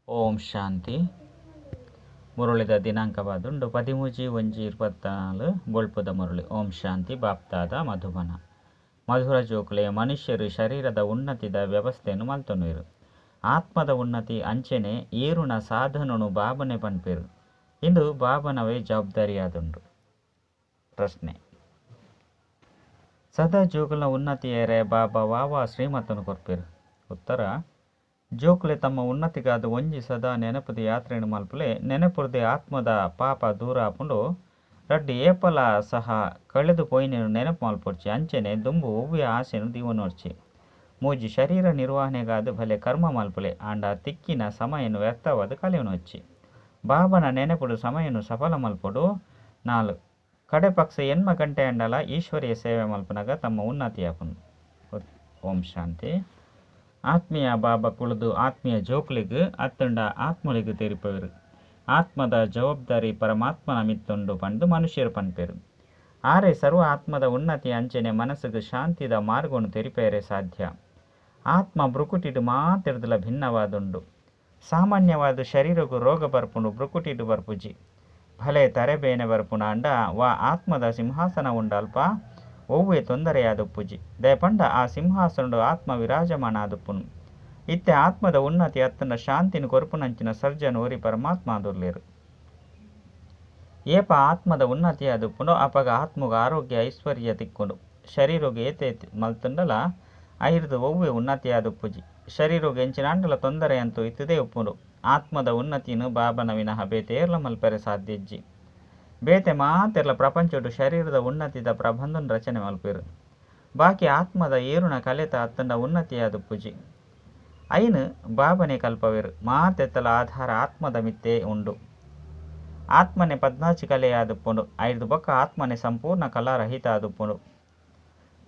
ಓಂ ಶಾಂತಿ. ಮುರುಳಿದ ದಿನಾಂಕವಾದುಂಡು 13/1/24 ಬೊಳ್ಪುದ ಮುರುಳಿ. ಓಂ ಶಾಂತಿ. ಬಾಪ್ತಾದ ಮಧುಬನ. ಮಧುರ ಜೋಕುಲೆಯ ಮನುಷ್ಯರು ಶರೀರದ ಉನ್ನತಿದ ವ್ಯವಸ್ಥೆಯನ್ನು ಮಲ್ತೊನುವೆರು. ಆತ್ಮದ ಉನ್ನತಿ ಅಂಚೆನೆ ಈರುನ ಸಾಧನನು ಬಾಬನೆ ಪನ್ಪೇರು. ಇಂದು ಬಾಬನವೇ ಜವಾಬ್ದಾರಿಯಾದುಂಡು. ಪ್ರಶ್ನೆ: ಸದಾ ಜೋಕುಲ್ನ ಉನ್ನತಿಯೇರೆ ಬಾಬಾ ವಾವಾ ಶ್ರೀಮತನು ಕೊರ್ಪೇರು. ಉತ್ತರ: ಜೋಕುಲೆ ತಮ್ಮ ಉನ್ನತಿಗಾದ ಒಂಜಿ ಸದಾ ನೆನಪುದ ಯಾತ್ರೆಯನ್ನು ಮಲ್ಪಲೆ ನೆನಪುರದೆ ಆತ್ಮದ ಪಾಪ ದೂರ ಆಪುಂಡು ರಡ್ಡಿ ಏಪಲ ಸಹ ಕಳೆದು ಪೋಯಿನೇನು ನೆನಪು ಮಲ್ಪೊಡ್ಚಿ. ಅಂಚೆನೆ ದುಂಬು ಒವ್ವೆ ಆಸೆನು ದೀವನೋಡ್ಚಿ. ಮೂಜಿ ಶರೀರ ನಿರ್ವಹಣೆಗಾದ ಭಲೆ ಕರ್ಮ ಮಲ್ಪಲೆ ಆಂಡ ತಿಕ್ಕಿನ ಸಮಯನು ವ್ಯರ್ಥವಾದ ಕಲಿಯುನೊಚ್ಚಿ. ಬಾಬನ ನೆನಪುಡು ಸಮಯನು ಸಫಲ ಮಲ್ಪೊಡು. 4 ಕಡೆ ಪಕ್ಷ ಎನ್ಮ ಗಂಟೆ ಅಂಡಲ ಈಶ್ವರೀಯ ಸೇವೆ ಮಲ್ಪನಾಗ ತಮ್ಮ ಉನ್ನತಿ ಆಪುಂಡು. ಓಂ ಶಾಂತಿ. ಆತ್ಮೀಯ ಬಾಬಾ ಕುಳಿದು ಆತ್ಮೀಯ ಜೋಕ್ಲಿಗ್ ಅತ್ತಂಡ ಆತ್ಮಲಿಗ್ ತೆರಿಪೇರು. ಆತ್ಮದ ಜವಾಬ್ದಾರಿ ಪರಮಾತ್ಮನ ಮಿತ್ತುಂಡು ಪಂಡು ಮನುಷ್ಯರು ಪನ್ಪೇರು. ಆರೆ ಸರ್ವ ಆತ್ಮದ ಉನ್ನತಿ ಅಂಚೆನೆ ಮನಸ್ಸಿಗೆ ಶಾಂತಿದ ಮಾರ್ಗವನ್ನು ತೆರಿಪೇರೆ ಸಾಧ್ಯ. ಆತ್ಮ ಬ್ರುಕುಟಿಡು ಮಾತೆರ್ದಲ ಭಿನ್ನವಾದುಂಡು. ಸಾಮಾನ್ಯವಾದ ಶರೀರಗೂ ರೋಗ ಬರ್ಪುಂಡು ಬ್ರುಕುಟಿಡು ಬರ್ಪುಜಿ. ಭಲೆ ತರೆಬೇನೆ ಬರ್ಪುನ ಅಂಡ ವಾ ಆತ್ಮದ ಸಿಂಹಾಸನ ಉಂಡಲ್ಪ ಒವ್ವೆ ತೊಂದರೆಯಾದುಪ್ಪುಜಿ. ದಯಪಂಡ ಆ ಸಿಂಹಾಸನಡು ಆತ್ಮ ವಿರಾಜಮಾನ ಆದುಪ್ಪುನು. ಇತ್ತೆ ಆತ್ಮದ ಉನ್ನತಿ ಅತ್ತನ ಶಾಂತಿನ ಕೊರ್ಪುನಂಚಿನ ಸರ್ಜನ್ ಓರಿ ಪರಮಾತ್ಮ ಆದುರ್ಲೇರು. ಏಪ ಆತ್ಮದ ಉನ್ನತಿ ಆದುಪ್ಪುಂಡು ಅಪಗ ಆತ್ಮಗ ಆರೋಗ್ಯ ಐಶ್ವರ್ಯ ತಿಕ್ಕುಂಡು. ಶರೀರೋಗ ಏತೆ ಮಲ್ತುಂಡಲ ಐರ್ದು ಒವ್ವೆ ಉನ್ನತಿ ಆದುಪ್ಪುಜಿ. ಶರೀರೋಗ ಎಂಚಿನಾಂಡಲ ತೊಂದರೆ ಅಂತೂ ಇತ್ತದೇ ಉಪ್ಪುಂಡು. ಆತ್ಮದ ಉನ್ನತಿನು ಬಾಬನ ವಿನಃ ಬೇತೇರ್ಲ ಮಲ್ಪರೆ ಸಾಧ್ಯಜ್ಜಿ. ಬೇತೆ ಮಾತೆರ್ಲ ಪ್ರಪಂಚಡು ಶರೀರದ ಉನ್ನತಿದ ಪ್ರಬಂಧನ ರಚನೆ ಮಲ್ಪೇರು. ಬಾಕಿ ಆತ್ಮದ ಏರುಣ ಕಲೆತ ಅತ್ತಂಡ ಉನ್ನತಿಯಾದುಪ್ಪುಜಿ. ಐನು ಬಾಬನೆ ಕಲ್ಪವೇರು. ಮಾತೆತ್ತಲ ಆಧಾರ ಆತ್ಮದ ಮಿತ್ತೆ ಉಂಡು. ಆತ್ಮನೆ 14 ಕಲೆಯಾದುಪ್ಪುಂಡು. ಐದು ಬೊಕ್ಕ ಆತ್ಮನೆ ಸಂಪೂರ್ಣ ಕಲಾರಹಿತ ಆದುಪ್ಪುಂಡು.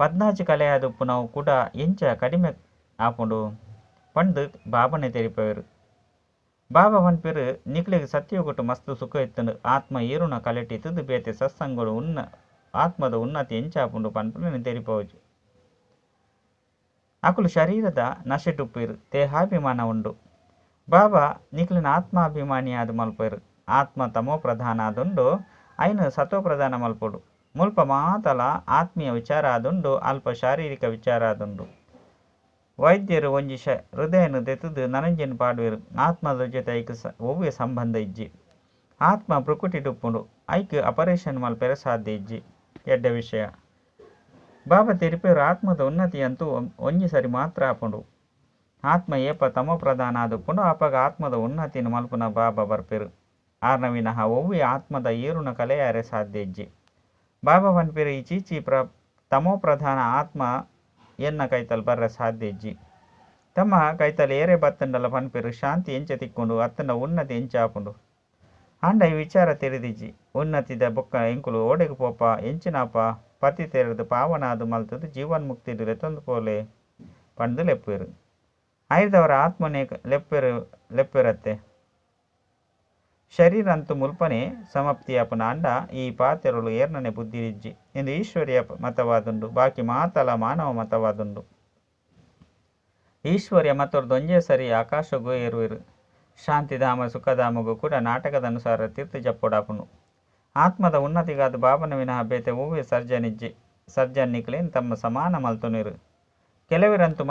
14 ಕಲೆಯಾದುಪ್ಪುನವು ಕೂಡ ಎಂಚ ಕಡಿಮೆ ಆಪುಂಡು ಪಂಡು ಬಾಬನೆ ತೆರಿಪವೇರು. ಬಾಬಾ ಪನ್ಪೇರು ನಿಕ್ಲೆಗ್ ಸತ್ಯೋಗುಟ್ಟು ಮಸ್ತು ಸುಖ ಎತ್ತುಂಡು. ಆತ್ಮ ಏರುಣ ಕಲೆಟಿತ್ತದು ಬೇತೆ ಸತ್ಸಂಗಡು ಆತ್ಮದ ಉನ್ನತಿ ಎಂಚಾಪುಂಡು ಪನ್ಪುನ ತೆರಿಪವುಜಿ. ಅಕುಲು ಶರೀರದ ನಶೆಟುಪ್ಪೇರು ದೇಹಾಭಿಮಾನ ಉಂಡು. ಬಾಬಾ ನಿಕ್ಲಿನ ಆತ್ಮಾಭಿಮಾನಿ ಆದು ಮಲ್ಪೇರು. ಆತ್ಮ ತಮೋ ಪ್ರಧಾನ ಆದುಂಡು ಐನು ಸತೋ ಪ್ರಧಾನ ಮಲ್ಪೊಡು. ಮುಲ್ಪ ಮಾತಲ ಆತ್ಮೀಯ ವಿಚಾರ ಆದುಂಡು ಅಲ್ಪ ಶಾರೀರಿಕ ವಿಚಾರ ಆದುಂಡು. ವೈದ್ಯರು ಒಂಜಿ ಹೃದಯನು ತೆತ್ತದು ನನಂಜೆನು ಪಾಡುವೆರು. ಆತ್ಮದ ಜೊತೆ ಐಕ್ ಒವ್ವೆ ಸಂಬಂಧ ಇಜ್ಜಿ. ಆತ್ಮ ಬ್ರುಕುಟಿಡುಪ್ಪುಂಡು ಐಕ್ ಆಪರೇಷನ್ ಮಲ್ಪೆರೆ ಸಾಧ್ಯ ಇಜ್ಜಿ. ಎಡ್ಡ ವಿಷಯ ಬಾಬಾ ತೆರಿಪೇರು. ಆತ್ಮದ ಉನ್ನತಿ ಅಂತೂ ಒಂಜಿ ಸರಿ ಮಾತ್ರ ಆಪುಂಡು. ಆತ್ಮ ಏಪ ತಮೋ ಪ್ರಧಾನ ಆದುಪ್ಪುಂಡು ಅಪಗ ಆತ್ಮದ ಉನ್ನತಿನ ಮಲ್ಪುನ ಬಾಬಾ ಬರ್ಪೇರು. ಆರ್ನ ವಿನಃ ಒವ್ವೆ ಆತ್ಮದ ಏರುಣ ಕಲೆಯಾರೆ ಸಾಧ್ಯ ಇಜ್ಜಿ. ಬಾಬಾ ಪನ್ಪೇರು ಈ ಚೀಚಿ ತಮೋ ಪ್ರಧಾನ ಆತ್ಮ ಎನ್ನ ಕೈತಲ್ ಬರ್ರ ಸಾಧ್ಯ ಇಜ್ಜಿ. ತಮ್ಮ ಕೈತಲ್ ಏರೆ ಬತ್ತಂಡಲ ಪನ್ಪೇರು ಶಾಂತಿ ಎಂಚ ತಿಕ್ಕೊಂಡು ಅತ್ತಂಡ ಉನ್ನತಿ ಎಂಚ ಆಪುಂಡು ಆಂಡ ಈ ವಿಚಾರ ತೆರೆದಿಜ್ಜಿ. ಉನ್ನತಿದ ಬೊಕ್ಕ ಎಂಕುಲು ಓಡೆಗು ಪೋಪ ಎಂಚಿನಾಪ ಪತಿ ತೆರೆದು ಪಾವನಾದು ಮಲ್ತದು ಜೀವನ್ಮುಕ್ತಿಡು ಲೆತ್ತೊಂದು ಪೋಲೆ ಪಂಡು ಲೆಪ್ಪೇರು. ಐದವರ ಆತ್ಮನೆ ಲೆಪ್ಪೆರತ್ತೆ. ಶರೀರ ಅಂತೂ ಮುಲ್ಪನೆ ಸಮಾಪ್ತಿಯಾಪನ ಅಂಡ ಈ ಪಾತೆರಳು ಏರ್ನನೆ ಬುದ್ಧಿರಿಜ್ಜಿ. ಇಂದು ಈಶ್ವರ್ಯ ಮತವಾದುಂಡು ಬಾಕಿ ಮಾತಲ ಮಾನವ ಮತವಾದುಂಡು. ಈಶ್ವರ್ಯ ಮತೊರ್ದು ಒಂಜೇ ಸರಿ ಆಕಾಶಗೂ ಏರುವೆರು. ಶಾಂತಿಧಾಮ ಸುಖಧಾಮಗೂ ಕೂಡ ನಾಟಕದ ಅನುಸಾರ ತೀರ್ಥ ಜಪ್ಪೊಡಾಪುನು. ಆತ್ಮದ ಉನ್ನತಿಗಾದ ಬಾಬನ ವಿನಃ ಬೇತೆ ಒವ್ವೆ ಸರ್ಜನಿಜ್ಜಿ. ಸರ್ಜನ್ ನಿಕ್ಲೇನು ತಮ್ಮ ಸಮಾನ ಮಲ್ತುನಿರು. ಕೆಲವರಂತೂ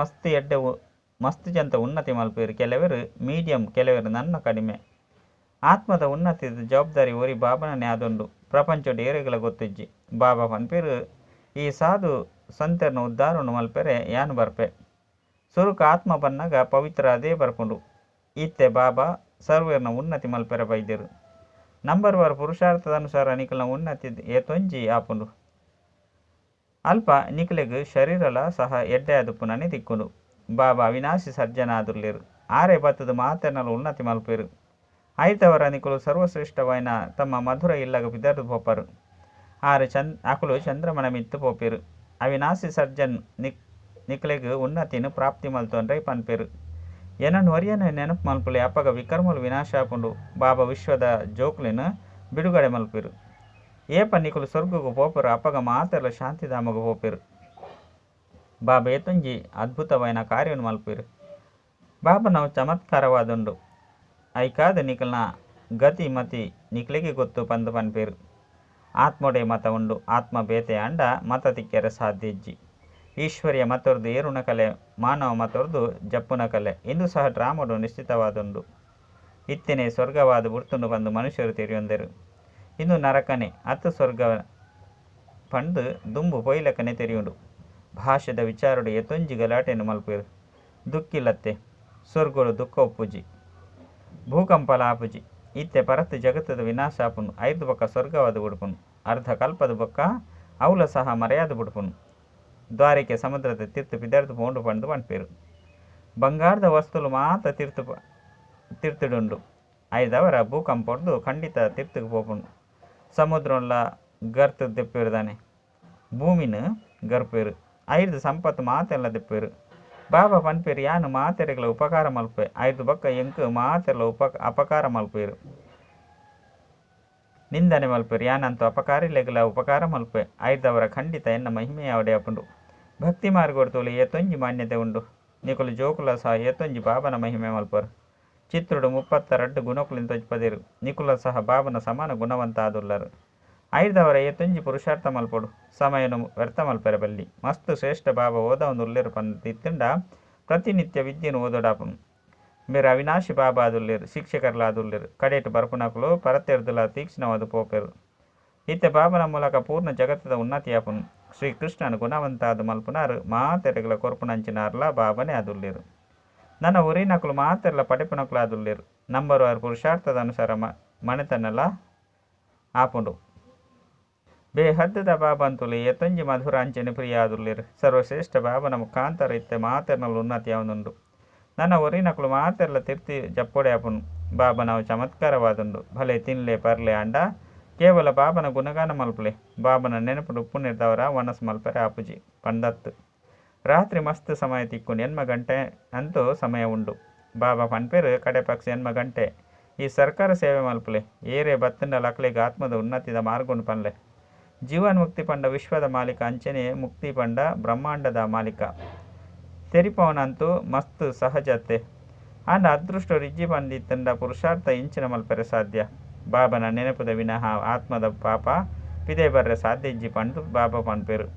ಮಸ್ತ್ ಜಂತ ಉನ್ನತಿ ಮಲ್ಪೇರು. ಕೆಲವರು ಮೀಡಿಯಂ, ಕೆಲವರು ನನ್ನ ಕಡಿಮೆ. ಆತ್ಮದ ಉನ್ನತಿದ ಜವಾಬ್ದಾರಿ ಓರಿ ಬಾಬನನೇ ಆದುಂಡು. ಪ್ರಪಂಚದ ಏರೆಗಳ ಗೊತ್ತಿಜ್ಜಿ. ಬಾಬಾ ಪನ್ಪೇರು ಈ ಸಾಧು ಸಂತರ್ನ ಉದ್ಧಾರನು ಮಲ್ಪೆರೆ ಯಾನು ಬರ್ಪೆ. ಸುರುಕ ಆತ್ಮ ಬನ್ನಾಗ ಪವಿತ್ರ ಅದೇ ಬರ್ಪುಂಡು. ಇತ್ತೆ ಬಾಬಾ ಸರ್ವೇರ್ನ ಉನ್ನತಿ ಮಲ್ಪೆರೆ ಬೈದ್ಯರು. ನಂಬರ್ 1 ಪುರುಷಾರ್ಥದ ಅನುಸಾರ ನಿಖಲ್ನ ಉನ್ನತಿ ಏತೊಂಜಿ ಆಪುಂಡು. ಅಲ್ಪ ನಿಖಲೆಗ್ ಶರೀರಲ ಸಹ ಎಡ್ಡೆ ಆದುಪ್ಪುನನೆ ತಿಕ್ಕುಂಡು. ಬಾಬಾ ಅವಿನಾಶಿ ಸರ್ಜನ ಆದುರ್ಲೇರು. ಆರೆ ಬತ್ತದ ಮಾತೆರ್ನಲ ಉನ್ನತಿ ಮಲ್ಪೇರು. ಐತವರ ನಿಕುಲು ಸರ್ವಶ್ರೇಷ್ಠವಾಯಿನ ತಮ್ಮ ಮಧುರ ಇಲ್ಲಗ ಬಿದರ್ದು ಪೋಪರು. ಆರೆ ಅಕುಲು ಚಂದ್ರಮನ ಮಿತ್ತು ಪೋಪೇರು. ಅವಿನಾಶಿ ಸರ್ಜನ್ ನಿಕ್ಲೆಗ್ ಉನ್ನತಿನು ಪ್ರಾಪ್ತಿ ಮಲ್ತೊಂಡ್ರೆ ಪನ್ಪೇರು. ಏನನ್ನು ಒರಿಯನ ನೆನಪು ಮಲ್ಪುಲೆ ಅಪ್ಪಗ ವಿಕರ್ಮಲು ವಿನಾಶ ಆಪುಂಡು. ಬಾಬಾ ವಿಶ್ವದ ಜೋಕ್ಲಿನ ಬಿಡುಗಡೆ ಮಲ್ಪೇರು. ಏಪ ನಿಕುಲು ಸ್ವರ್ಗಗೂ ಪೋಪರು ಅಪ್ಪಗ ಮಾತೆರ್ಲ ಶಾಂತಿಧಾಮಗೂ ಪೋಪೇರು. ಬಾಬಾ ಏತೊಂಜಿ ಅದ್ಭುತವಾಯಿನ ಕಾರ್ಯವನ್ನು ಮಲ್ಪೇರು. ಬಾಬನವು ಚಮತ್ಕಾರವಾದುಂಡು. ಐಕಾದ ನಿಕಲ್ನ ಗತಿ ಮತಿ ನಿಕ್ಲಿಗೆ ಗೊತ್ತು ಪಂದು ಪನ್ಪೇರು. ಆತ್ಮೊಡೆ ಮತ ಉಂಡು ಆತ್ಮ ಬೇತೆ ಅಂಡ ಮತ ತಿಕ್ಕೆರೆ ಸಾಧ್ಯ ಇಜ್ಜಿ. ಈಶ್ವರ್ಯ ಮತೊರ್ದು ಏರುಣ ಕಲೆ ಮಾನವ ಮತೊರ್ದು ಜಪ್ಪುನ ಕಲೆ ಇಂದು ಸಹ ಡ್ರಾಮಡು ನಿಶ್ಚಿತವಾದುಂಡು. ಇತ್ತೆನೆ ಸ್ವರ್ಗವಾದ ಬುಡ್ತುಂಡು ಬಂದು ಮನುಷ್ಯರು ತೆರೆಯೊಂದೆರು. ಇಂದು ನರಕನೆ ಅತ್ತು ಸ್ವರ್ಗ ಪಂಡು ದುಂಬು ಪೊಯ್ಲಕನೆ ತೆರೆಯುಂಡು. ಭಾಷೆದ ವಿಚಾರಡು ಎತ್ತೊಂಜಿ ಗಲಾಟೆಯನ್ನು ಮಲ್ಪೇರು. ದುಃಖಿಲ್ಲತ್ತೆ ಸ್ವರ್ಗೋಡು ದುಃಖ ಒಪ್ಪುಜಿ ಭೂಕಂಪಲ ಆಪುಜಿ. ಇತ್ತೆ ಪರತ್ ಜಗತ್ತದ ವಿನಾಶ ಆಪುನು. ಐದು ಬೊಕ್ಕ ಸ್ವರ್ಗವಾದ ಬುಡ್ಪುನು. ಅರ್ಧ ಕಲ್ಪದ ಬೊಕ್ಕ ಅವಲ ಸಹ ಮರೆಯಾದ ಬುಡ್ಪುನು. ದ್ವಾರಿಕೆ ಸಮುದ್ರದ ತೀರ್ತು ಪಿದರ್ದು ಪೋಂಡು ಪಂಡು ಪನ್ಪೇರು. ಬಂಗಾರದ ವಸ್ತುಲು ಮಾತ ತೀರ್ಥುಡುಂಡು. ಐದವರ ಭೂಕಂಪ ಹೊಡೆದು ಖಂಡಿತ ತೀರ್ಥಕ್ಕೆ ಪೋಪುಂಡು. ಸಮುದ್ರಲ್ಲ ಗರ್ತು ದೆಪ್ಪೇರುದಾನೆ ಭೂಮಿನ ಗರ್ಪೇರು. ಐದು ಸಂಪತ್ತು ಮಾತೆಲ್ಲ ದೆಪ್ಪೇರು. ಬಾಬಾ ಪನ್ಪೇರು ಯಾನು ಮಾತೆರೆಗಳ ಉಪಕಾರ ಮಲ್ಪೆ. ಐದು ಬೊಕ್ಕ ಎಂಕು ಮಾತೆಲ್ಲ ಅಪಕಾರ ಮಲ್ಪೇರು. ನಿಂದನೆ ಮಲ್ಪೇರು ಯಾನಂತೂ ಅಪಕಾರಿಲೆಗಳ ಉಪಕಾರ ಮಲ್ಪೆ. ಐದವರ ಖಂಡಿತ ಎನ್ನ ಮಹಿಮೆಯ ಒಡೆಯಪುಂಡು. ಭಕ್ತಿ ಮಾರ್ಗೊಡ್ತೋಲಿ ಏತೊಂಜಿ ಮಾನ್ಯತೆ ಉಂಡು. ನಿಕುಲು ಜೋಕುಲ ಸಹ ಏತೊಂಜಿ ಬಾಬನ ಮಹಿಮೆ ಮಲ್ಪರು. ಚಿತ್ರುಡು 32 ಗುಣಕುಲಿಂದ ತೊಜ್ಪದಿರು. ನಿಕುಲ ಸಹ ಬಾಬನ ಸಮಾನ ಗುಣವಂತ ಆದುಲ್ಲರು. ಐದವರ ಏತೊಂಜಿ ಪುರುಷಾರ್ಥ ಮಲ್ಪಡು. ಸಮಯನು ವ್ಯರ್ಥ ಮಲ್ಪೆರೆ ಬಲ್ಲಿ. ಮಸ್ತು ಶ್ರೇಷ್ಠ ಬಾಬಾ ಓದ ಒಂದು ಉಲ್ಲೇರು ಪಂದಿತ್ತುಂಡ ಪ್ರತಿನಿತ್ಯ ವಿದ್ಯೆನು ಓದೋಡಾಪುನು. ಮೇರೆ ಅವಿನಾಶಿ ಬಾಬಾ ಆದುಲ್ಲೇರು. ಶಿಕ್ಷಕರ್ಲಾದುಲ್ಲೇರು. ಕಡೇಟು ಬರ್ಪುನಕುಲು ಪರತೆರ್ದುಲ ತೀಕ್ಷ್ಣವಾದ ಪೋಪೆರು. ಇತ್ತೆ ಬಾಬನ ಮೂಲಕ ಪೂರ್ಣ ಜಗತ್ತದ ಉನ್ನತಿಯಾಪುನು. ಶ್ರೀಕೃಷ್ಣನ ಗುಣವಂತಾದ ಮಲ್ಪುನಾರು ಮಾತೆರೆಗಳ ಕೊರ್ಪುನಂಚಿನಾರ್ಲ ಬಾಬನೇ ಆದುಲ್ಲೇರು. ನನ್ನ ಉರಿನಕಲು ಮಾತೆರ್ಲ ಪಡೆಪುನಕಲು ಆದುಲ್ಲೇರು. ನಂಬರ್ 6 ಪುರುಷಾರ್ಥದ ಅನುಸಾರ ಮನೆತನೆಲ್ಲ ಆಪುಂಡು. ಬೇಹದ್ದದ ಬಾಬಂತುಲಿ ಎತ್ತೊಂಜಿ ಮಧುರಾಂಚನೆ ಪ್ರಿಯ ಆದುಲ್ಲೇರು. ಸರ್ವಶ್ರೇಷ್ಠ ಬಾಬನ ಮುಖಾಂತರ ಇತ್ತೆ ಮಾತೆರ್ನಲು ಉನ್ನತಿ ಯಾವನುಂಡು. ನನ್ನ ಒರಿನಕಲು ಮಾತೆರ್ಲ ತಿರ್ತಿ ಜಪ್ಪೊಡೆ ಆಪುನು. ಬಾಬನವು ಚಮತ್ಕಾರವಾದುಂಡು. ಭಲೆ ತಿನ್ಲೆ ಪರ್ಲೆ ಅಂಡ ಕೇವಲ ಬಾಬನ ಗುಣಗಾನ ಮಲ್ಪಲೆ. ಬಾಬನ ನೆನಪುಡು ಉಪ್ಪು ನಿರ್ದವರ ವನಸ್ ಮಲ್ಪರೆ ಆಪುಜಿ ಪಂಡತ್ತು. ರಾತ್ರಿ ಮಸ್ತ್ ಸಮಯ ತಿಕ್ಕುಂಡು. 8 ಗಂಟೆ ಅಂತೂ ಸಮಯ ಉಂಡು. ಬಾಬಾ ಪನ್ಪೇರು ಕಡೆ ಪಕ್ಷ 8 ಗಂಟೆ ಈ ಸರ್ಕಾರ ಸೇವೆ ಮಲ್ಪಲೆ. ಏರೆ ಬತ್ತಂಡ ಲಕ್ಲೆಗೆ ಆತ್ಮದ ಉನ್ನತಿದ ಮಾರ್ಗುಂಡು ಪನ್ಲೆ. ಜೀವನ್ ಮುಕ್ತಿ ಪಂಡ ವಿಶ್ವದ ಮಾಲೀಕ ಅಂಚನೆ ಮುಕ್ತಿ ಪಂಡ ಬ್ರಹ್ಮಾಂಡದ ಮಾಲೀಕ ತೆರಿಪವನಂತೂ ಮಸ್ತ್ ಸಹಜತೆ ಅಂಡ ಅದೃಷ್ಟ ರಿಜ್ಜಿ ಪಂಡಿತ್ತಂಡ ಪುರುಷಾರ್ಥ ಇಂಚಿನ ಮಲ್ಪರೆ ಸಾಧ್ಯ. ಬಾಬನ ನೆನಪುದ ವಿನಃ ಆತ್ಮದ ಪಾಪ ಪಿದೆ ಬರ್ರೆ ಸಾಧ್ಯ ಇಜ್ಜಿ ಪಂಡು ಬಾಬಾ ಪನ್ಪೇರು.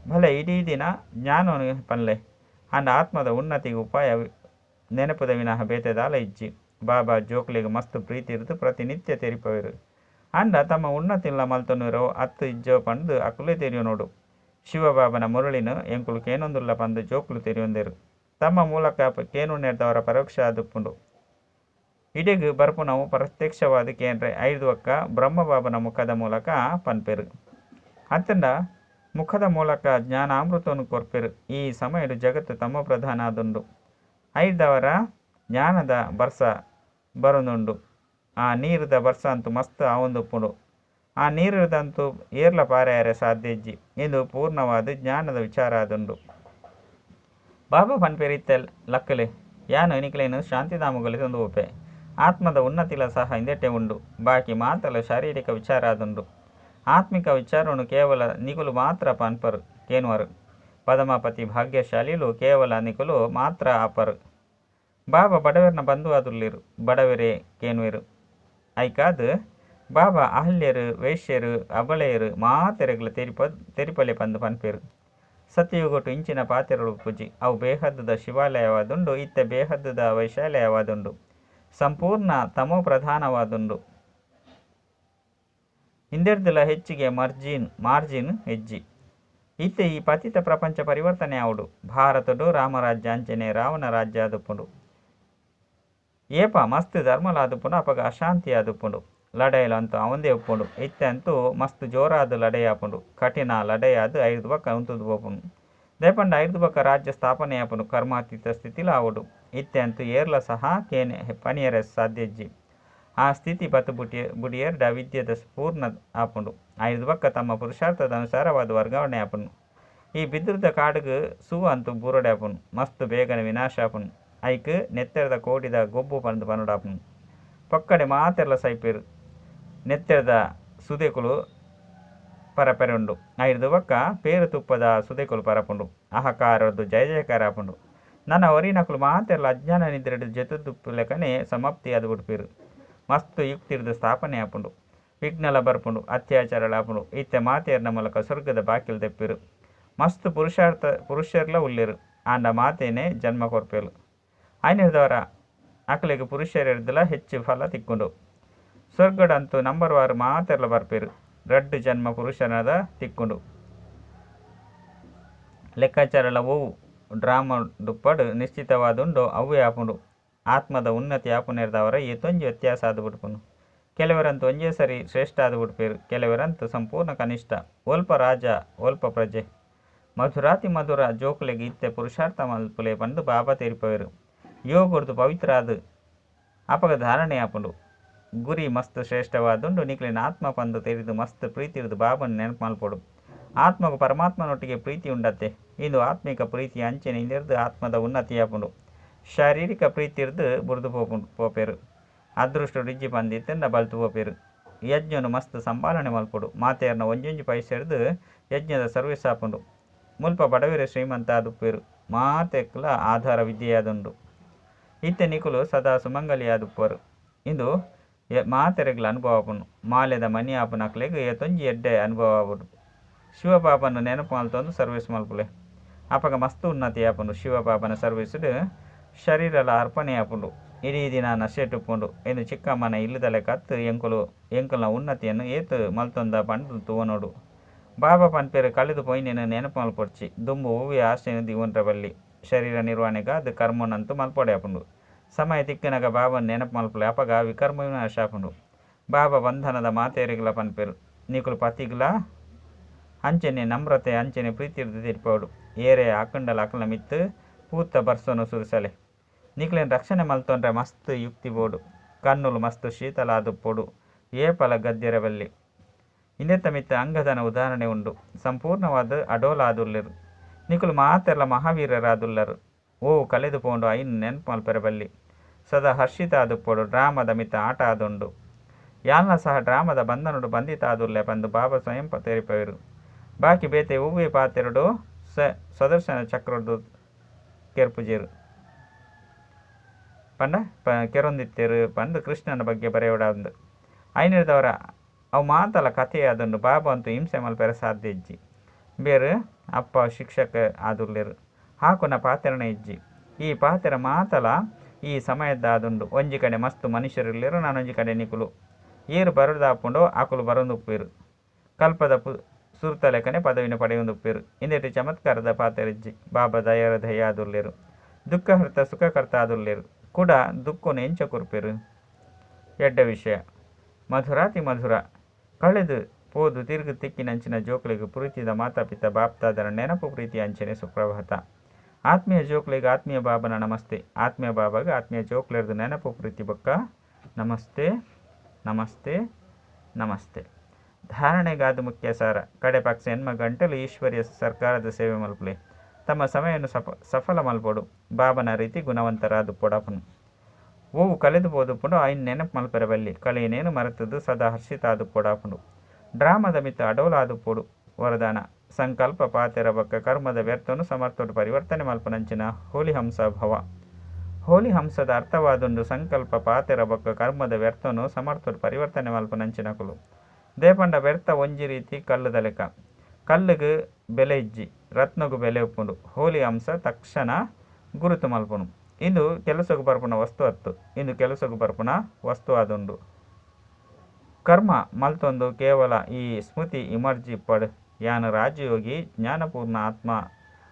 ಭಲೆ ಇಡೀ ದಿನ ಜ್ಞಾನವನ್ನು ಪನ್ಲೆ ಅಂಡ ಆತ್ಮದ ಉನ್ನತಿಗೆ ಉಪಾಯ ನೆನಪುದ ವಿನಃ ಬೇತೆದಾಲ ಇಜ್ಜಿ. ಬಾಬಾ ಜೋಕ್ಲಿಗೆ ಮಸ್ತ್ ಪ್ರೀತಿ ಇರ್ದು ಪ್ರತಿನಿತ್ಯ ತೆರಿಪವೇರು. ಅಂಡ ತಮ್ಮ ಉನ್ನತಿಲ್ಲ ಮಲ್ತೊನೂರೋ ಅತ್ತು ಇಜ್ಜೋ ಪಂದು ಅಕುಲೆ ತೆರಿಯೋ ನೋಡು. ಶಿವಬಾಬನ ಮುರುಳಿನ ಎಂಕುಲು ಕೇನೊಂದುಲ್ಲ ಪಂದು ಜೋಕ್ಲು ತೆರಿಯೊಂದೇರು. ತಮ್ಮ ಮೂಲಕ ಕೇನು ನೆಡ್ದವರ ಪರೋಕ್ಷ ಆದುಪ್ಪುಂಡು. ಇಡೆಗು ಬರ್ಪುನವು ಪ್ರತ್ಯಕ್ಷವಾದ ಕೇಂದ್ರ 5 ಒಕ್ಕ ಬ್ರಹ್ಮಬಾಬನ ಮುಖದ ಮೂಲಕ ಪನ್ಪೇರು. ಅತ್ತಂಡ ಮುಖದ ಮೂಲಕ ಜ್ಞಾನಾಮೃತವನ್ನು ಕೊರ್ಪೆರು. ಈ ಸಮಯಡು ಜಗತ್ತು ತಮ್ಮ ಪ್ರಧಾನ ಆದುಂಡು. ಐದವರ ಜ್ಞಾನದ ಬರ್ಸ ಬರುನುಂಡು. ಆ ನೀರದ ಬರ್ಸ ಅಂತೂ ಮಸ್ತ್ ಆವೊಂದುಪ್ಪುಂಡು. ಆ ನೀರದಂತೂ ಏರ್ಲ ಪಾರ್ಯಾರೆ ಸಾಧ್ಯ ಇಜ್ಜಿ. ಇದು ಪೂರ್ಣವಾದ ಜ್ಞಾನದ ವಿಚಾರ ಆದುಂಡು. ಬಾಬಾ ಪನ್ಪೇರಿತ್ತೆ ಲಕ್ಕಲೆ ಯಾನು ಎನಿಕಲೇನು ಶಾಂತಿಧಾಮಗಳಿಗೆ ಒಂದು ಉಪೆ. ಆತ್ಮದ ಉನ್ನತಿಲ ಸಹ ಹಿಂದೆಟ್ಟೆ ಉಂಡು. ಬಾಕಿ ಮಾತಲ ಶಾರೀರಿಕ ವಿಚಾರ ಆದುಂಡು. ಆತ್ಮಿಕ ವಿಚಾರವನ್ನು ಕೇವಲ ನಿಕುಲು ಮಾತ್ರ ಪನ್ಪರು ಕೇನುವರು. ಪದಮಾಪತಿ ಭಾಗ್ಯಶಾಲಿಲು ಕೇವಲ ನಿಕುಲು ಮಾತ್ರ ಆಪರು. ಬಾಬಾ ಬಡವರನ್ನ ಬಂಧು ಆದುಲ್ಲೇರು. ಬಡವರೇ ಕೇನುವೆರು. ಐಕಾದು ಬಾಬಾ ಅಹಲ್ಯರು ವೈಶ್ಯರು ಅಬಳೆಯರು ಮಾತೆರೆಗಳ ತೆರಿಪಲೆ ಪಂದು ಪನ್ಪೇರು. ಸತ್ಯಯುಗೊಟ್ಟು ಇಂಚಿನ ಪಾತೆರಳು ಪೂಜಿ ಅವು ಬೇಹದ್ದದ ಶಿವಾಲಯವಾದುಂಡು. ಇತ್ತೆ ಬೇಹದ್ದದ ವೈಶಾಲಯವಾದುಂಡು. ಸಂಪೂರ್ಣ ತಮೋ ಪ್ರಧಾನವಾದುಂಡು. ಹಿಂದೆರ್ದಲ ಹೆಚ್ಚಿಗೆ ಮಾರ್ಜಿನ್ ಹೆಜ್ಜಿ. ಇತ್ತೆ ಈ ಪತಿತ ಪ್ರಪಂಚ ಪರಿವರ್ತನೆ ಆವುಡು. ಭಾರತಡು ರಾಮರಾಜ್ಯ ಅಂಚನೆ ರಾವಣ ರಾಜ್ಯ ಆದುಪ್ಪುಂಡು. ಏಪ ಮಸ್ತ್ ಧರ್ಮಲ ಆದುಪ್ಪುಂಡು. ಅಪಗ ಅಶಾಂತಿ ಆದುಪ್ಪುಂಡು. ಲಡೈಲು ಅಂತೂ ಅವಂದೇ ಉಪ್ಪುಂಡು. ಇತ್ತೆ ಅಂತೂ ಮಸ್ತ್ ಜೋರಾದ ಲಡೈ ಆಪುಂಡು. ಕಠಿಣ ಲಡೈ ಆದು 5 ಬಕ್ಕ ಉಂತುದು ಬೋಪುಂಡು. ದೇಪಂಡ 5 ಬಕ್ಕ ರಾಜ್ಯ ಸ್ಥಾಪನೆ ಆಪುಂಡು. ಕರ್ಮಾತೀತ ಸ್ಥಿತಿಲ ಆವುಡು. ಇತ್ತೆ ಅಂತೂ ಏರ್ಲ ಸಹ ಕೇನೆ ಪನಿಯರೆ ಸಾಧ್ಯಜ್ಜಿ. ಆ ಸ್ಥಿತಿ ಬತ್ತು ಬುಡಿಯರ್ಡ ವಿದ್ಯೆದ ಪೂರ್ಣ ಆಪುಂಡು. 5 ಬಕ್ಕ ತಮ್ಮ ಪುರುಷಾರ್ಥದ ಅನುಸಾರವಾದ ವರ್ಗಾವಣೆ ಆಪುಂಡು. ಈ ಬಿದ್ರದ ಕಾಡುಗು ಸೂ ಅಂತೂ ಬೂರಡೆ ಆಪುಂಡು. ಮಸ್ತ್ ಬೇಗನೆ ವಿನಾಶ ಆಪುಂಡು. ಐಕ್ ನೆತ್ತೆರದ ಕೋಡಿದ ಗೊಬ್ಬು ಪಂದು ಪನುಡಾಪುಂಡು. ಪೊಕ್ಕಡೆ ಮಾತೆರ್ಲ ಸೈಪೇರು. ನೆತ್ತೆರದ ಸುದೆಕುಲು ಪರಪೆರುಂಡು. 5 ಬಕ್ಕ ಪೇರು ತುಪ್ಪದ ಸುದೆಕುಲು ಪರಪುಂಡು. ಅಹಕಾರದ್ದು ಜಯ ಜಯಕಾರ ಆಪುಂಡು. ನನ್ನ ಒರಿನಕುಲು ಮಾತೆಲ್ಲ ಅಜ್ಞಾನ ನಿದ್ರೆಡು ಜತುದುಪ್ಪು ಲೆಕ್ಕನೆ ಸಮಾಪ್ತಿ ಅದು ಬಿಡ್ಪಿರು. ಮಸ್ತ್ ಯುಕ್ತಿರ್ದು ಸ್ಥಾಪನೆ ಆಪುಂಡು. ವಿಘ್ನಲ ಬರ್ಪುಂಡು, ಅತ್ಯಾಚಾರಲ ಆಪುಂಡು. ಇತ್ತೆ ಮಾತೆಯರ್ನ ಮೂಲಕ ಸ್ವರ್ಗದ ಬಾಕಿಲು ತೆಪ್ಪಿರು. ಮಸ್ತ್ ಪುರುಷರ್ಲ ಉಳ್ಳಿರು. ಆಂಡ ಮಾತೇನೆ ಜನ್ಮ ಕೊರ್ಪೇಲು. ಐನಿರ್ದವರ ಅಕಲಿಗೆ ಪುರುಷರಿರ್ದಲ ಹೆಚ್ಚು ಫಲ ತಿಕ್ಕೊಂಡು. ಸ್ವರ್ಗಡಂತೂ ನಂಬರ್ ವಾರು ಮಾತೆರ್ಲ ಬರ್ಪೇರು. ರಡ್ಡು ಜನ್ಮ ಪುರುಷನದ ತಿಕ್ಕೊಂಡು. ಲೆಕ್ಕಾಚಾರಲ ಓವು ಡ್ರಾಮ ಡುಪ್ಪಡು ನಿಶ್ಚಿತವಾದುಂಡು ಅವೇ ಆಪುಂಡು. ಆತ್ಮದ ಉನ್ನತಿ ಆಪುನೆರ್ದವರ ಏತೊಂಜಿ ವ್ಯತ್ಯಾಸ ಆದು ಬಿಡ್ಪುನು. ಕೆಲವರಂತೂ ಒಂಜೇ ಸರಿ ಶ್ರೇಷ್ಠ ಆದು ಬಿಡ್ಪೇರು. ಕೆಲವರಂತೂ ಸಂಪೂರ್ಣ ಕನಿಷ್ಠ. ಒಲ್ಪ ರಾಜ ಒಲ್ಪ ಪ್ರಜೆ. ಮಧುರಾತಿ ಮಧುರ ಜೋಕುಲೆಗೆ ಇತ್ತೆ ಪುರುಷಾರ್ಥ ಮಲ್ಪುಲೆ ಬಂದು ಬಾಬಾ ತೆರಿಪವೇರು. ಯೋಗುರ್ದು ಪವಿತ್ರ ಆದು ಅಪಗ ಧಾರಣೆ ಆಪುಂಡು. ಗುರಿ ಮಸ್ತ್ ಶ್ರೇಷ್ಠವಾದುಂಡು ನಿಕ್ಲಿನ ಆತ್ಮ ಪಂದು ತೆರಿದು ಮಸ್ತ್ ಪ್ರೀತಿರ್ದು ಬಾಬನ ನೆನಪು ಮಲ್ಪೊಡು. ಆತ್ಮಗೂ ಪರಮಾತ್ಮನೊಟ್ಟಿಗೆ ಪ್ರೀತಿ ಉಂಡತ್ತೆ. ಇಂದು ಆತ್ಮಿಕ ಪ್ರೀತಿ ಅಂಚೆನೆ ಇಂದಿರ್ದು ಆತ್ಮದ ಉನ್ನತಿ ಆಪುಂಡು. ಶಾರೀರಿಕ ಪ್ರೀತಿರ್ದು ಬುರ್ದು ಪೋಪೇರು. ಅದೃಷ್ಟ ಇಜ್ಜಿ ಪಂದಿತ್ತಿಂದ ಬಲ್ತು ಪೋಪೇರು. ಯಜ್ಞನು ಮಸ್ತ್ ಸಂಪಾಲನೆ ಮಲ್ಪೊಡು. ಮಾತೆಯರ್ನ ಒಂಜೊಂಜಿ ಪೈಸೆಡ್ದು ಯಜ್ಞದ ಸರ್ವಿಸ್ ಆಪುಂಡು. ಮುಲ್ಪ ಬಡವಿರ ಶ್ರೀಮಂತ ಆದುಪ್ಪೇರು. ಮಾತೆಕ್ಲ ಆಧಾರ ವಿದ್ಯೆಯಾದುಂಡು. ಇತ್ತೆ ನಿಕುಲು ಸದಾ ಸುಮಂಗಲಿ ಆದುಪ್ಪರು. ಇಂದು ಮಾತೆರೆಗ್ಲ ಅನುಭವ ಆಪುಂಡು. ಮಾಲೆದ ಮನಿ ಆಪುನಕ್ಲೆಗ್ ಏತೊಂಜಿ ಎಡ್ಡೆ ಅನುಭವ ಆಪುಂಡು. ಶಿವಬಾಬನ ನೆನಪು ಮಲ್ತೊಂದು ಸರ್ವಿಸ್ ಮಲ್ಪುಲೆ ಅಪಗ ಮಸ್ತ್ ಉನ್ನತಿ ಆಪುಂಡು. ಶಿವಬಾಬನ ಸರ್ವಿಸ್ಡ್ ಶರೀರಲ ಅರ್ಪಣೆ ಆಪುಂಡು. ಇಡೀ ದಿನ ನಶೆಟುಪ್ಪುಂಡು. ಎಂದು ಚಿಕ್ಕಮ್ಮನ ಇಲ್ಲದಲೆ ಕತ್ತು ಎಂಕಲ್ನ ಉನ್ನತಿಯನ್ನು ಏತು ಮಲ್ತೊಂದ ಪಂಡು ತೂವನೋಡು. ಬಾಬಾ ಪನ್ಪೇರು ಕಳೆದು ಪೊಯ್ನೇನು ನೆನಪು ಮಲ್ಪೊಡ್ಚಿ ದುಂಬು ಹೂವಿ ಆಶೆನು ದಿವಂಡ್ರ ಬಲ್ಲಿ. ಶರೀರ ನಿರ್ವಹಣೆಗ ಅದು ಕರ್ಮನಂತೂ ಮಲ್ಪೊಡೆ ಆಪುಂಡು. ಸಮಯ ತಿಕ್ಕಿನಾಗ ಬಾಬನ ನೆನಪು ಮಲ್ಪುಲೆ ಅಪಗ ವಿಕರ್ಮ ವಿನಾಶ ಆಪುಂಡು. ಬಾಬಾ ಬಂಧನದ ಮಾತೆಯರಿಗ್ಲ ಪನ್ಪೇರು. ನಿಕುಲು ಪತಿಗ್ಲ ಅಂಚೆನೆ ನಮ್ರತೆ ಅಂಚೆನೆ ಪ್ರೀತಿರ್ದು ತಿರ್ಪೋಡು. ಏರೆ ಅಕ್ಕಂಡಲ ಅಕ್ಕಲ ಮಿತ್ತು ಪೂತ್ತ ಬರ್ಸೋನು ಸುರಿಸಲೆ. ನಿಕ್ಲೇನು ರಕ್ಷಣೆ ಮಲ್ತೊಂಡ್ರೆ ಮಸ್ತ್ ಯುಕ್ತಿ ಬೋಡು. ಕಣ್ಣುಲು ಮಸ್ತ್ ಶೀತಲ ಆದುಪ್ಪೋಡು. ಏಪಲ ಗದ್ಯರ ಬಲ್ಲಿ ಇಂದೆತ್ತ ಮಿತ್ತ ಅಂಗದನ ಉದಾಹರಣೆ ಉಂಡು. ಸಂಪೂರ್ಣವಾದ ಅಡೋಲ ಆದುಲ್ಲೆರು. ನಿಕುಲು ಮಾತೆರ್ಲ ಮಹಾವೀರರಾದುಲ್ಲರು. ಓ ಕಳೆದು ಪೋಂಡು ಐನು ನೆನಪು ಮಲ್ಪೆರ ಬಲ್ಲಿ. ಸದಾ ಹರ್ಷಿತ ಆದುಪ್ಪೋಡು. ಡ್ರಾಮದ ಮಿತ್ತ ಆಟ ಆದುಂಡು. ಯಾಲ್ನ ಸಹ ಡ್ರಾಮದ ಬಂಧನುಡು ಬಂಧಿತ ಆದುಲ್ಲೆ ಬಂದು ಬಾಬಾ ಸ್ವಯಂ ತೆರಿಪೇರು. ಬಾಕಿ ಬೇತೆ ಹೂವೇ ಪಾತೆರಡು ಸುದರ್ಶನ ಚಕ್ರದ್ದು ಕೆರ್ಪುಜೇರು ಪಂಡ ಕೆರೊಂದಿತ್ತೇರು ಬಂದು ಕೃಷ್ಣನ ಬಗ್ಗೆ ಬರೆಯೋಡಂದು. ಐನಿರ್ದವರ ಅವು ಮಾತಲ ಕಥೆ ಅದನ್ನು ಬಾಬಾ ಅಂತೂ ಹಿಂಸೆ ಮಲ್ಪೆರ ಸಾಧ್ಯ ಇಜ್ಜಿ. ಬೇರು ಅಪ್ಪ ಶಿಕ್ಷಕ ಆದುಲ್ಲೇರು. ಹಾಕುನ ಪಾತೆರಣ ಇಜ್ಜಿ. ಈ ಪಾತೆರ ಮಾತಲ ಈ ಸಮಯದ ಆದುಂಡು. ಒಂಜಿ ಕಡೆ ಮಸ್ತ್ ಮನುಷ್ಯರಿರ್ಲೇರು. ನಾನೊಂಜಿ ಕಡೆ ನಿಕುಲು ಏರು ಬರೋದಾಪುಂಡು ಆಕುಲು ಬರೋಂದುಪ್ಪೇರು. ಕಲ್ಪದ ಸುರ್ತ ಲೆಕ್ಕನೆ ಪದವಿನ ಪಡೆಯೊಂದುಪ್ಪೇರು. ಇಂದೆಟ್ಟು ಚಮತ್ಕಾರದ ಪಾತೆರಿಜ್ಜಿ. ಬಾಬಾ ದಯರ ದಯ ಆದುಲ್ಲೇರು. ದುಃಖಹರ್ತ ಸುಖಕರ್ತ ಆದುಲ್ಲೇರು. ಕೂಡ ದುಃಖನು ಎಂಚ ಕುರ್ಪೇರು. ಎಡ್ಡ ವಿಷಯ ಮಧುರಾತಿ ಮಧುರ ಕಳೆದು ಪೋದು ತಿರುಗು ತಿಕ್ಕಿನಂಚಿನ ಜೋಕ್ಲಿಗೆ ಪ್ರೀತಿದ ಮಾತಾಪಿತ ಬಾಪ್ತಾದರ ನೆನಪು ಪ್ರೀತಿ ಅಂಚನೆ ಸುಪ್ರಭಾತ. ಆತ್ಮೀಯ ಜೋಕ್ಲಿಗೆ ಆತ್ಮೀಯ ಬಾಬನ ನಮಸ್ತೆ. ಆತ್ಮೀಯ ಬಾಬಾಗ ಆತ್ಮೀಯ ಜೋಕ್ಲಿರ್ದು ನೆನಪು ಪ್ರೀತಿ ಬೊಕ್ಕ ನಮಸ್ತೆ ನಮಸ್ತೆ ನಮಸ್ತೆ. ಧಾರಣೆಗಾದ ಮುಖ್ಯ ಸಾರ ಕಡೆ ಪಕ್ಷ ಹೆಣ್ಮ ಗಂಟಲು ಈಶ್ವರ್ಯ ಸರ್ಕಾರದ ಸೇವೆ ಮಲ್ಪಲೆ ತಮ್ಮ ಸಮಯವನ್ನು ಸಫಲ ಮಲ್ಪೊಡು. ಬಾಬನ ರೀತಿ ಗುಣವಂತರಾದು ಪೊಡಪನು. ಓವು ಕಳೆದು ಪೋದುಪುಂಡು ಐನ್ ನೆನಪು ಮಲ್ಪೆರ ಬಲ್ಲಿ. ಕಳೆಯನೇನು ಮರೆತದ್ದು ಸದಾ ಹರ್ಷಿತ ಆದು ಪೊಡಾಪುಂಡು. ಡ್ರಾಮದ ಮಿತ್ತ ಅಡೋಲ ಆದು ಪೋಡು. ವರದಾನ ಸಂಕಲ್ಪ ಪಾತೆರ ಬಕ್ಕ ಕರ್ಮದ ವ್ಯರ್ಥನು ಸಮರ್ಥೋಡು ಪರಿವರ್ತನೆ ಮಲ್ಪನಂಚಿನ ಹೋಲಿ ಹಂಸ ಭವ. ಹೋಲಿ ಹಂಸದ ಅರ್ಥವಾದುಂಡು ಸಂಕಲ್ಪ ಪಾತೆರ ಬಕ್ಕ ಕರ್ಮದ ವ್ಯರ್ಥನು ಸಮರ್ಥೋಡು ಪರಿವರ್ತನೆ ಮಲ್ಪನಂಚಿನ ಕುಲು. ದೇಪಂಡ ವ್ಯರ್ಥ ಒಂಜಿ ರೀತಿ ಕಲ್ಲುದ ಲೆಕ್ಕ. ಕಲ್ಲುಗು ಬೆಲೆ ಇಜ್ಜಿ ರತ್ನಗು ಬೆಲೆ ಉಪ್ಪುಂಡು. ಹೋಲಿ ಹಂಸ ತಕ್ಷಣ ಗುರುತು ಮಲ್ಪುನು. ಇಂದು ಕೆಲಸಗೂ ಬರ್ಪುನ ವಸ್ತು ಅತ್ತು. ಇಂದು ಕೆಲಸಗೂ ಬರ್ಪುನ ವಸ್ತು ಆದುಂಡು. ಕರ್ಮ ಮಲ್ತೊಂದು ಕೇವಲ ಈ ಸ್ಮೃತಿ ಇಮರ್ಜಿ ಪಡ್ ಯಾನ ರಾಜಯೋಗಿ ಜ್ಞಾನಪೂರ್ಣ ಆತ್ಮ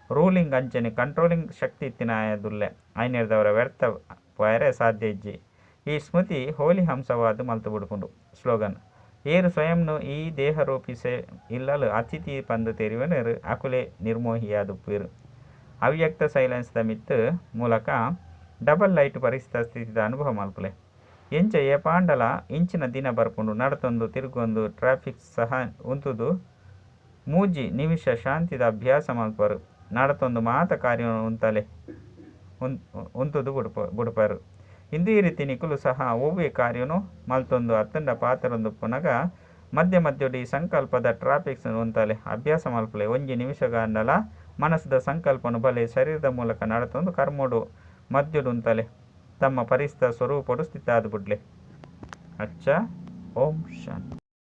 ರೂಲಿಂಗ್ ಅಂಚನೆ ಕಂಟ್ರೋಲಿಂಗ್ ಶಕ್ತಿ ಇತ್ತಿನಾಯದುಲ್ಲೆ. ಐನೇರ್ದವರ ವ್ಯರ್ಥ ವೈರೇ ಸಾಧ್ಯ ಇಜ್ಜಿ. ಈ ಸ್ಮೃತಿ ಹೋಲಿ ಹಂಸವಾದು ಮಲ್ತು ಬಿಡುಪುಂಡು. ಸ್ಲೋಗನ್ ಏರು ಸ್ವಯಂನು ಈ ದೇಹ ರೂಪಿಸೆ ಇಲ್ಲಲು ಅತಿಥಿ ಪಂದು ತೆರಿವನರು ಅಕುಲೆ ನಿರ್ಮೋಹಿಯಾದುಪ್ಪೇರು. ಅವ್ಯಕ್ತ ಸೈಲೆನ್ಸ್ದ ಮಿತ್ತು ಮೂಲಕ ಡಬಲ್ ಲೈಟ್ ಪರಿಸ್ಥಿತ ಸ್ಥಿತಿದ ಅನುಭವ ಮಲ್ಪುಲೆ. ಎಂಚ ಏಪಾಂಡಲ ಇಂಚಿನ ದಿನ ಬರ್ಪುಂಡು. ನಡತೊಂದು ತಿರುಗೊಂದು ಟ್ರಾಫಿಕ್ ಸಹ ಉಂತುದು ಮೂಜಿ ನಿಮಿಷ ಶಾಂತಿದ ಅಭ್ಯಾಸ ಮಲ್ಪರು. ನಡತೊಂದು ಮಾತ ಕಾರ್ಯ ಉಂತಲೆ ಉಂತುದು ಬುಡುಪರು. ಇಂದು ಈ ರೀತಿ ನಿಕುಲು ಸಹ ಓವೇ ಕಾರ್ಯನು ಮಲ್ತೊಂದು ಅತ್ತಂಡ ಪಾತ್ರೊಂದು ಪುನಗ ಮಧ್ಯ ಮಧ್ಯಡಿ ಸಂಕಲ್ಪದ ಟ್ರಾಫಿಕ್ಸ್ ಉಂತಲೆ ಅಭ್ಯಾಸ ಮಲ್ಪಲೆ. ಒಂಜಿ ನಿಮಿಷ ಗಂಡಲ ಮನಸ್ಸದ ಸಂಕಲ್ಪನು ಬಲೆ ಶರೀರದ ಮೂಲಕ ನಡತೊಂದು ಕರ್ಮೋಡು ಮದ್ಯುಡುಂತಲೆ ತಮ್ಮ ಪರಿಸ್ಥಿತ ಸ್ವರೂಪಡು ಸ್ಥಿತ ಆದ್ಬಿಡ್ಲೆ. ಅಚ್ಚ. ಓಂ ಶಾಂತಿ.